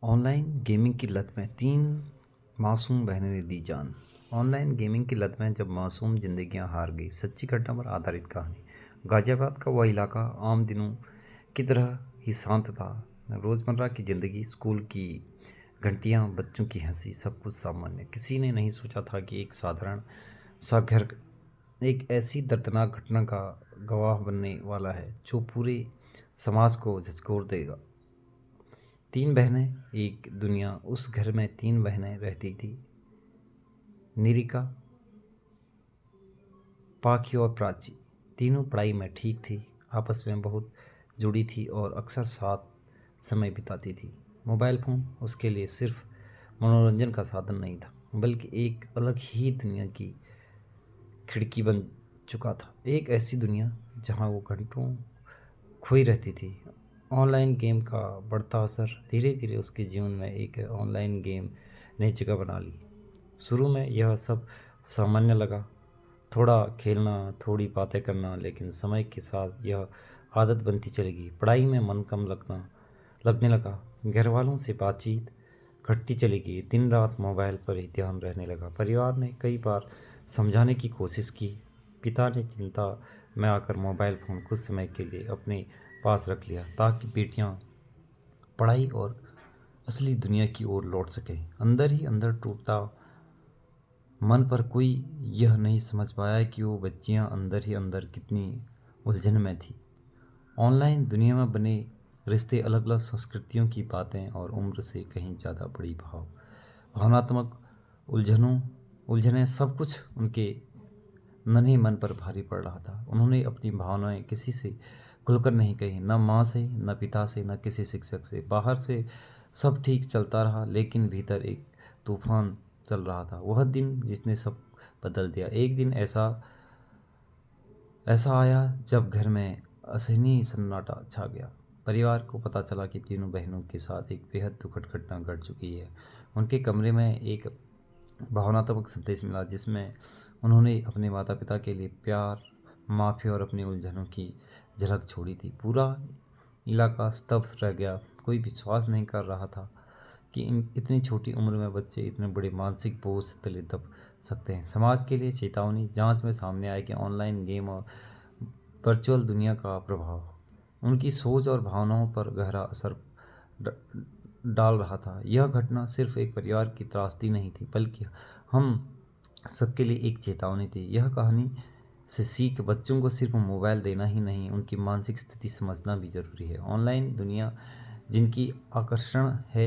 Online gaming की लत में 3 मासूम बहनें ने दी जान। ऑनलाइन गेमिंग की लत में जब मासूम जिंदगियां हार गई। सच्ची घटना पर आधारित कहानी। गाजियाबाद का वह इलाका आम दिनों की तरह ही शांत था। रोज़मर्रा की ज़िंदगी, स्कूल की घंटियां, बच्चों की हंसी, सब कुछ सामान्य। किसी ने नहीं सोचा था कि एक साधारण सा घर एक ऐसी दर्दनाक घटना का गवाह बनने वाला है जो पूरे समाज को झकझोर देगा। 3 बहनें, एक दुनिया। उस घर में 3 बहनें रहती थीं। निरिका, पाखी और प्राची। तीनों पढ़ाई में ठीक थी, आपस में बहुत जुड़ी थी और अक्सर साथ समय बिताती थी। मोबाइल फ़ोन उसके लिए सिर्फ मनोरंजन का साधन नहीं था, बल्कि एक अलग ही दुनिया की खिड़की बन चुका था। एक ऐसी दुनिया जहां वो घंटों खोई रहती थी। ऑनलाइन गेम का बढ़ता असर धीरे धीरे उसके जीवन में एक ऑनलाइन गेम ने जगह बना ली। शुरू में यह सब सामान्य लगा, थोड़ा खेलना, थोड़ी बातें करना, लेकिन समय के साथ यह आदत बनती चली गई। पढ़ाई में मन कम लगने लगा, घर वालों से बातचीत घटती चली गई, दिन रात मोबाइल पर ही ध्यान रहने लगा। परिवार ने कई बार समझाने की कोशिश की। पिता ने चिंता में आकर मोबाइल फ़ोन कुछ समय के लिए अपने पास रख लिया ताकि बेटियां पढ़ाई और असली दुनिया की ओर लौट सकें। अंदर ही अंदर टूटता मन पर कोई यह नहीं समझ पाया कि वो बच्चियां अंदर ही अंदर कितनी उलझन में थी। ऑनलाइन दुनिया में बने रिश्ते अलग अलग संस्कृतियों की बातें और उम्र से कहीं ज़्यादा बड़ी भावनात्मक उलझनों उलझनें, सब कुछ उनके नन्हे मन पर भारी पड़ रहा था। उन्होंने अपनी भावनाएं किसी से खुलकर नहीं कही, न माँ से, न पिता से, न किसी शिक्षक से। बाहर से सब ठीक चलता रहा, लेकिन भीतर एक तूफान चल रहा था। वह दिन जिसने सब बदल दिया। एक दिन ऐसा ऐसा आया जब घर में असहनीय सन्नाटा छा गया। परिवार को पता चला कि तीनों बहनों के साथ एक बेहद दुखद घटना घट चुकी है। उनके कमरे में एक भावनात्मक संदेश मिला जिसमें उन्होंने अपने माता पिता के लिए प्यार, माफ़ी और अपनी उलझनों की झलक छोड़ी थी। पूरा इलाका स्तब्ध रह गया। कोई विश्वास नहीं कर रहा था कि इतनी छोटी उम्र में बच्चे इतने बड़े मानसिक बोझ तले दब सकते हैं। समाज के लिए चेतावनी। जांच में सामने आया कि ऑनलाइन गेम और वर्चुअल दुनिया का प्रभाव उनकी सोच और भावनाओं पर गहरा असर डाल रहा था। यह घटना सिर्फ एक परिवार की त्रासदी नहीं थी, बल्कि हम सबके लिए एक चेतावनी थी। यह कहानी से सीख, बच्चों को सिर्फ मोबाइल देना ही नहीं, उनकी मानसिक स्थिति समझना भी जरूरी है। ऑनलाइन दुनिया जिनकी आकर्षण है